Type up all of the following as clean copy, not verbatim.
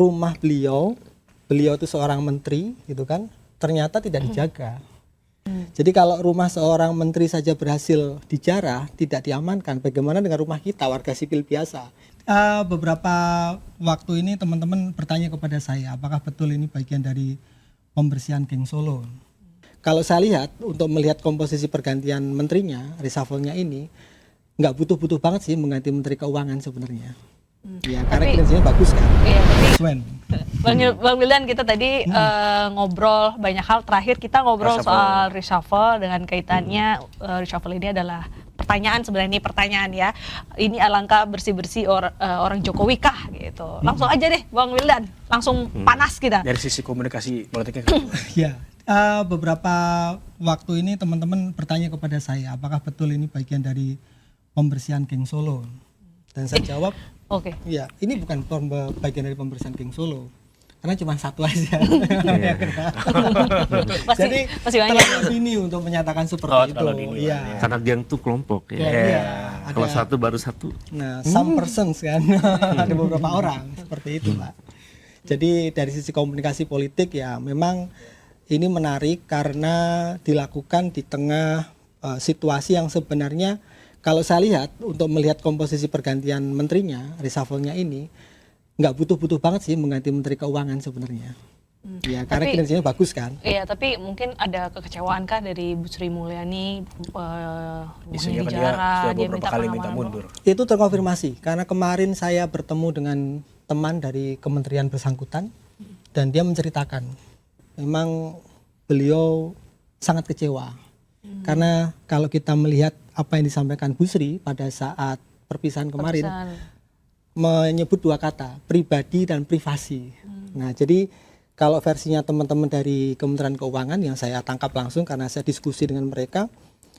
rumah beliau itu seorang menteri gitu kan, ternyata tidak dijaga. Jadi kalau rumah seorang menteri saja berhasil dijarah, tidak diamankan, bagaimana dengan rumah kita warga sipil biasa? Beberapa waktu ini teman-teman bertanya kepada saya, apakah betul ini bagian dari pembersihan geng Solo? Kalau saya lihat, untuk melihat komposisi pergantian menterinya, reshuffle-nya ini, nggak butuh-butuh banget sih mengganti menteri keuangan sebenarnya. Ya, karena kinerjanya bagus kan. Iya, tapi Bang Wildan, kita tadi ngobrol banyak hal. Terakhir kita ngobrol soal reshuffle dengan kaitannya reshuffle ini adalah pertanyaan, sebenarnya ini pertanyaan ya. Ini alangkah bersih-bersih orang Jokowi kah gitu. Langsung aja deh Bang Wildan, langsung panas kita. Dari sisi komunikasi politiknya. Ya, beberapa waktu ini teman-teman bertanya kepada saya, apakah betul ini bagian dari pembersihan geng Solo? Dan saya jawab, Oke. ya ini bukan bagian dari pembersihan geng Solo, karena cuma satu aja. Jadi masih banyak. terlalu dini untuk menyatakan seperti itu. Iya. Karena geng tuh kelompok ya. Iya. Kalau satu baru satu. Nah, some persons kan, ada beberapa orang seperti itu, Pak. Jadi dari sisi komunikasi politik ya memang ini menarik karena dilakukan di tengah situasi yang sebenarnya kalau saya lihat untuk melihat komposisi pergantian menterinya, reshuffle-nya ini nggak butuh-butuh banget sih mengganti menteri keuangan sebenarnya. Ya, karena kinerjanya bagus kan. Iya, tapi mungkin ada kekecewaan kah dari Bu Sri Mulyani, Isunya kan dia beberapa kali minta mundur. Itu terkonfirmasi karena kemarin saya bertemu dengan teman dari kementerian bersangkutan dan dia menceritakan memang beliau sangat kecewa. Karena kalau kita melihat apa yang disampaikan Bu Sri pada saat perpisahan kemarin menyebut dua kata, pribadi dan privasi. Nah, jadi kalau versinya teman-teman dari Kementerian Keuangan yang saya tangkap langsung karena saya diskusi dengan mereka,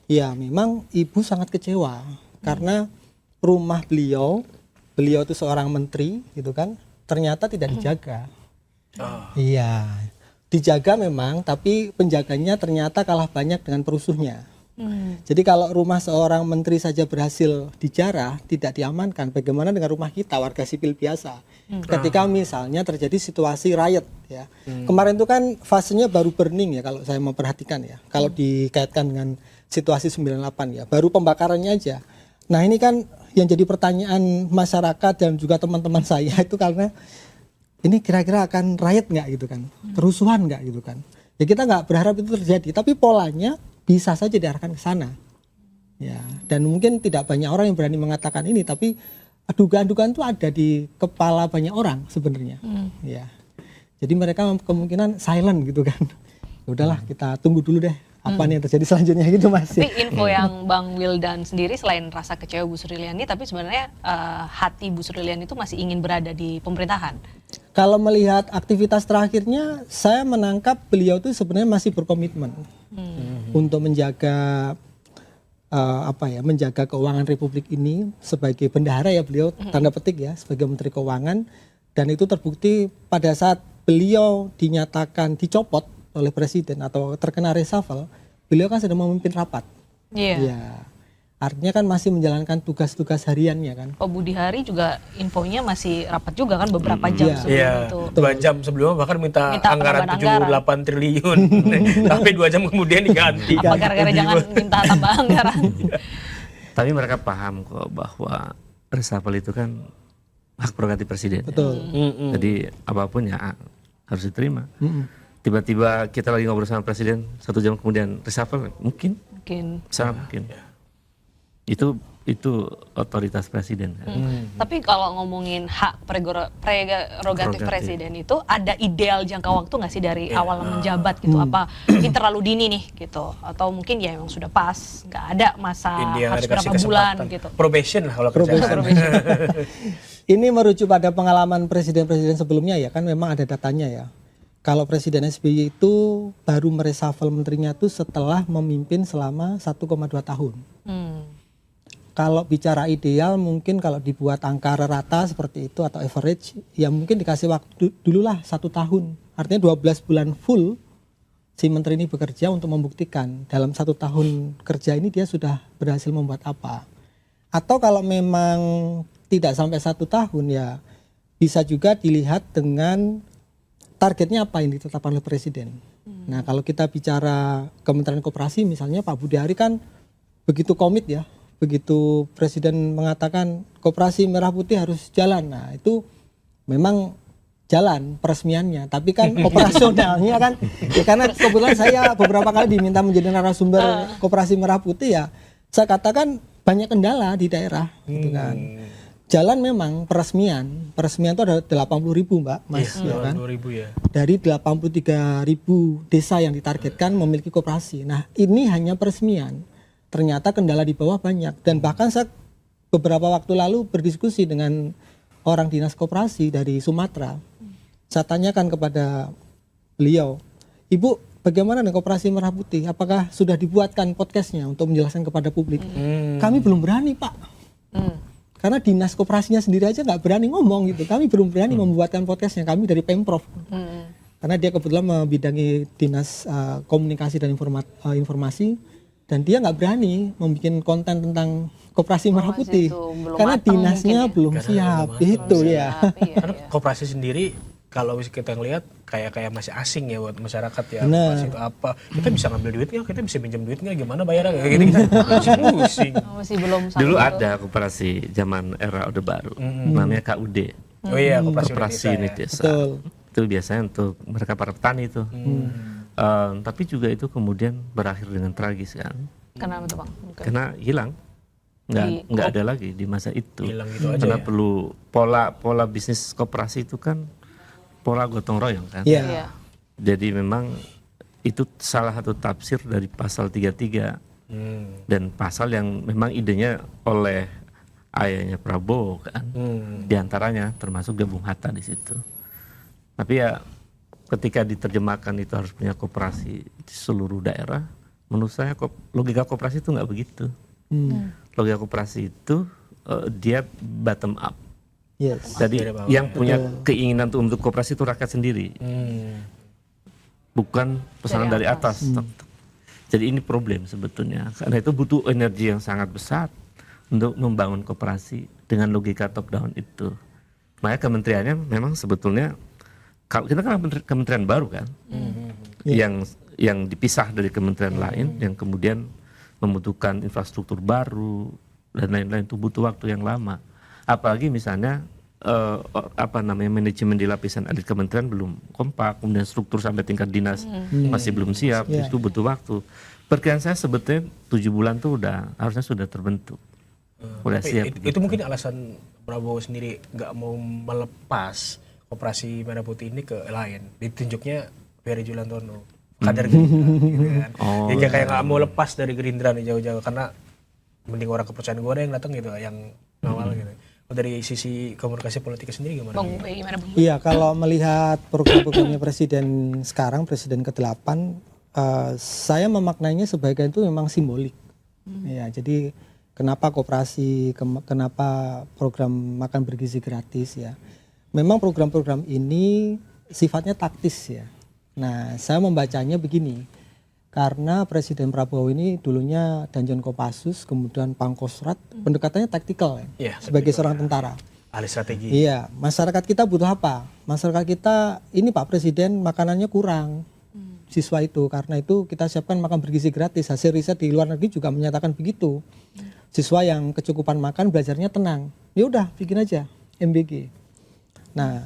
ya memang Ibu sangat kecewa karena rumah beliau itu seorang menteri gitu kan, ternyata tidak dijaga. Iya, dijaga memang, tapi penjaganya ternyata kalah banyak dengan perusuhnya. Jadi kalau rumah seorang menteri saja berhasil dijarah, tidak diamankan, bagaimana dengan rumah kita warga sipil biasa? Ketika misalnya terjadi situasi riot ya. Kemarin itu kan fasenya baru burning ya kalau saya memperhatikan ya. Kalau dikaitkan dengan situasi 98 ya, baru pembakarannya aja. Nah, ini kan yang jadi pertanyaan masyarakat dan juga teman-teman saya itu karena ini kira-kira akan riot nggak gitu kan, kerusuhan nggak gitu kan. Ya kita nggak berharap itu terjadi, tapi polanya bisa saja diarahkan ke sana. Ya, dan mungkin tidak banyak orang yang berani mengatakan ini, tapi dugaan-dugaan itu ada di kepala banyak orang sebenarnya. Ya, jadi mereka kemungkinan silent gitu kan. Ya udahlah, kita tunggu dulu deh apa nih yang terjadi selanjutnya gitu Mas. Tapi info yang Bang Wildan sendiri selain rasa kecewa Bu Sri Mulyani, tapi sebenarnya hati Bu Sri Mulyani itu masih ingin berada di pemerintahan. Kalau melihat aktivitas terakhirnya, saya menangkap beliau itu sebenarnya masih berkomitmen untuk menjaga menjaga keuangan Republik ini sebagai bendahara ya beliau tanda petik ya sebagai Menteri Keuangan, dan itu terbukti pada saat beliau dinyatakan dicopot oleh Presiden atau terkena reshuffle, beliau kan sedang memimpin rapat. Iya. Ya, artinya kan masih menjalankan tugas-tugas hariannya kan. Pak Budi Hari juga infonya masih rapat juga kan beberapa jam sebelum itu. 2 jam sebelumnya bahkan minta anggaran 78 triliun. Tapi 2 jam kemudian diganti. Apa gara-gara jangan minta tambah anggaran? Tapi mereka paham kok bahwa reshuffle itu kan hak prerogatif presiden. Betul. Jadi apapun ya harus diterima. Tiba-tiba kita lagi ngobrol sama presiden, 1 jam kemudian reshuffle, mungkin. Sangat mungkin. Itu otoritas presiden. Tapi kalau ngomongin hak prerogatif presiden itu ada ideal jangka waktu nggak sih dari awal menjabat gitu? Apa ini terlalu dini nih gitu? Atau mungkin ya memang sudah pas, nggak ada masa harus berapa bulan gitu? Probation lah kalau Probation. Ini merujuk pada pengalaman presiden-presiden sebelumnya ya kan, memang ada datanya ya. Kalau Presiden SBY itu baru mereshuffle menterinya itu setelah memimpin selama 1,2 tahun. Kalau bicara ideal mungkin kalau dibuat angka rata seperti itu atau average, ya mungkin dikasih waktu dulu lah 1 tahun. Artinya 12 bulan full si menteri ini bekerja untuk membuktikan dalam 1 tahun kerja ini dia sudah berhasil membuat apa. Atau kalau memang tidak sampai 1 tahun ya bisa juga dilihat dengan targetnya apa yang ditetapkan oleh Presiden. Nah, kalau kita bicara Kementerian Koperasi misalnya Pak Budi Ari kan begitu komit ya, begitu Presiden mengatakan koperasi merah putih harus jalan. Nah, itu memang jalan peresmiannya, tapi kan operasionalnya kan ya, karena kebetulan saya beberapa kali diminta menjadi narasumber koperasi merah putih ya, saya katakan banyak kendala di daerah gitu kan. Jalan memang peresmian itu ada 80.000 Mbak, Mas, ya kan? 80.000 ya. Dari 83.000 desa yang ditargetkan memiliki koperasi. Nah, ini hanya peresmian. Ternyata kendala di bawah banyak, dan bahkan saya beberapa waktu lalu berdiskusi dengan orang dinas koperasi dari Sumatera. Saya tanyakan kepada beliau, Ibu, bagaimana dengan koperasi merah putih? Apakah sudah dibuatkan podcastnya untuk menjelaskan kepada publik? Kami belum berani, Pak. Karena dinas koperasinya sendiri aja nggak berani ngomong gitu. Kami belum berani membuatkan podcastnya, kami dari Pemprov. Karena dia kebetulan membidangi dinas komunikasi dan informasi, dan dia nggak berani membuat konten tentang koperasi merah putih. Karena dinasnya belum siap, itu ya. Karena koperasi sendiri kalau kita ngelihat kayak masih asing ya buat masyarakat ya. Koperasi itu apa? Kita bisa ngambil duit nggak? Kita bisa pinjam duit nggak? Gimana bayarnya? Kayak gitu kita masih pusing. Masih belum. Dulu ada koperasi zaman era Orde Baru, namanya KUD. Oh iya, koperasi unit desa. Itu biasanya untuk mereka para petani itu. Tapi juga itu kemudian berakhir dengan tragis kan. Kenapa tuh Bang? Karena hilang. Nggak ada lagi di masa itu. Hilang gitu aja. Karena Ya? perlu pola bisnis koperasi itu kan pola gotong royong kan. Iya. Jadi memang itu salah satu tafsir dari pasal 33 dan pasal yang memang idenya oleh ayahnya Prabowo kan. Di antaranya termasuk Gabung Hatta di situ. Tapi ya ketika diterjemahkan itu harus punya koperasi di seluruh daerah, menurut saya logika koperasi itu nggak begitu. Logika koperasi itu dia bottom up. Yes. Jadi yang punya keinginan untuk koperasi itu rakyat sendiri, bukan pesanan dari atas. Jadi ini problem sebetulnya, karena itu butuh energi yang sangat besar untuk membangun koperasi dengan logika top down itu. Makanya kementeriannya memang sebetulnya, kalau kita kan kementerian baru kan, yang dipisah dari kementerian lain, yang kemudian membutuhkan infrastruktur baru dan lain-lain, itu butuh waktu yang lama. Apalagi misalnya manajemen di lapisan elit kementerian belum kompak, kemudian struktur sampai tingkat dinas masih belum siap, itu butuh waktu. Perkiraan saya sebetulnya 7 bulan tuh harusnya sudah terbentuk, udah siap. Itu mungkin alasan Prabowo sendiri nggak mau melepas koperasi merah putih ini ke lain. Ditunjuknya Ferry Juliantono, kader Gerindra, gitu kan. Dia kayak nggak mau lepas dari Gerindra nih jauh-jauh, karena mending orang kepercayaan gue ada yang datang gitu, yang awal gitu. Dari sisi komunikasi politiknya sendiri gimana? Gimana Bang? Iya, kalau melihat program-programnya Presiden sekarang, Presiden ke-8, saya memaknainya sebagai itu memang simbolik. Ya, jadi kenapa koperasi, kenapa program makan bergizi gratis ya. Memang program-program ini sifatnya taktis ya. Nah, saya membacanya begini. Karena Presiden Prabowo ini dulunya Danjen Kopassus, kemudian Pangkostrat, pendekatannya taktikal ya, sebagai seorang tentara. Ahli strategi. Iya, masyarakat kita butuh apa? Masyarakat kita, ini Pak Presiden makanannya kurang, siswa itu. Karena itu kita siapkan makan bergizi gratis. Hasil riset di luar negeri juga menyatakan begitu. Siswa yang kecukupan makan, belajarnya tenang. Ya udah, bikin aja MBG. Nah,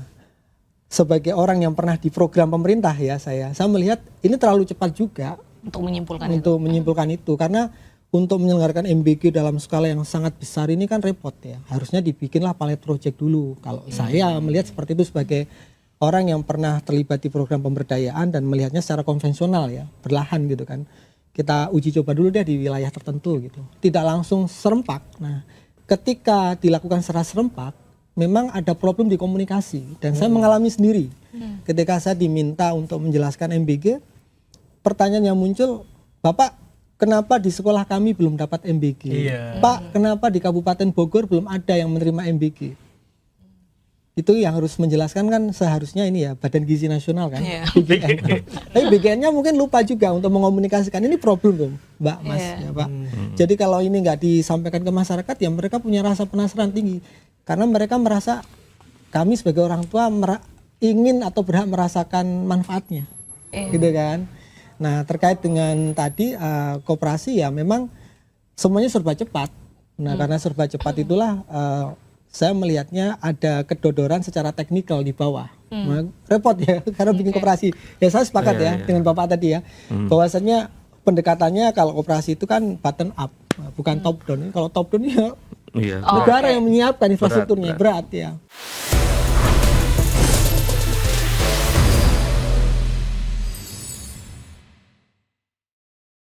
sebagai orang yang pernah di program pemerintah ya, saya melihat ini terlalu cepat juga untuk menyimpulkan itu. Karena untuk menyelenggarakan MBG dalam skala yang sangat besar ini kan repot ya. Harusnya dibikinlah pilot project dulu. Kalau saya melihat seperti itu sebagai orang yang pernah terlibat di program pemberdayaan dan melihatnya secara konvensional ya, berlahan gitu kan. Kita uji coba dulu deh di wilayah tertentu gitu. Tidak langsung serempak. Nah, ketika dilakukan secara serempak, memang ada problem di komunikasi dan saya mengalami sendiri. Ketika saya diminta untuk menjelaskan MBG, pertanyaan yang muncul, Bapak, kenapa di sekolah kami belum dapat MBG? Pak, kenapa di Kabupaten Bogor belum ada yang menerima MBG? Itu yang harus menjelaskan kan seharusnya ini ya, Badan Gizi Nasional kan, BGN. Tapi BGN-nya mungkin lupa juga untuk mengomunikasikan, ini problem tuh, Mbak, Mas, ya Pak. Jadi kalau ini nggak disampaikan ke masyarakat, ya mereka punya rasa penasaran tinggi. Karena mereka merasa kami sebagai orang tua ingin atau berhak merasakan manfaatnya, gitu kan. Nah terkait dengan tadi koperasi ya memang semuanya serba cepat. Nah karena serba cepat itulah saya melihatnya ada kedodoran secara teknikal di bawah. Nah, repot ya karena bikin koperasi. Ya saya sepakat dengan Bapak tadi ya, bahwasannya pendekatannya kalau koperasi itu kan bottom up, bukan top down. Kalau top down ya negara yang menyiapkan infrastrukturnya berat ya.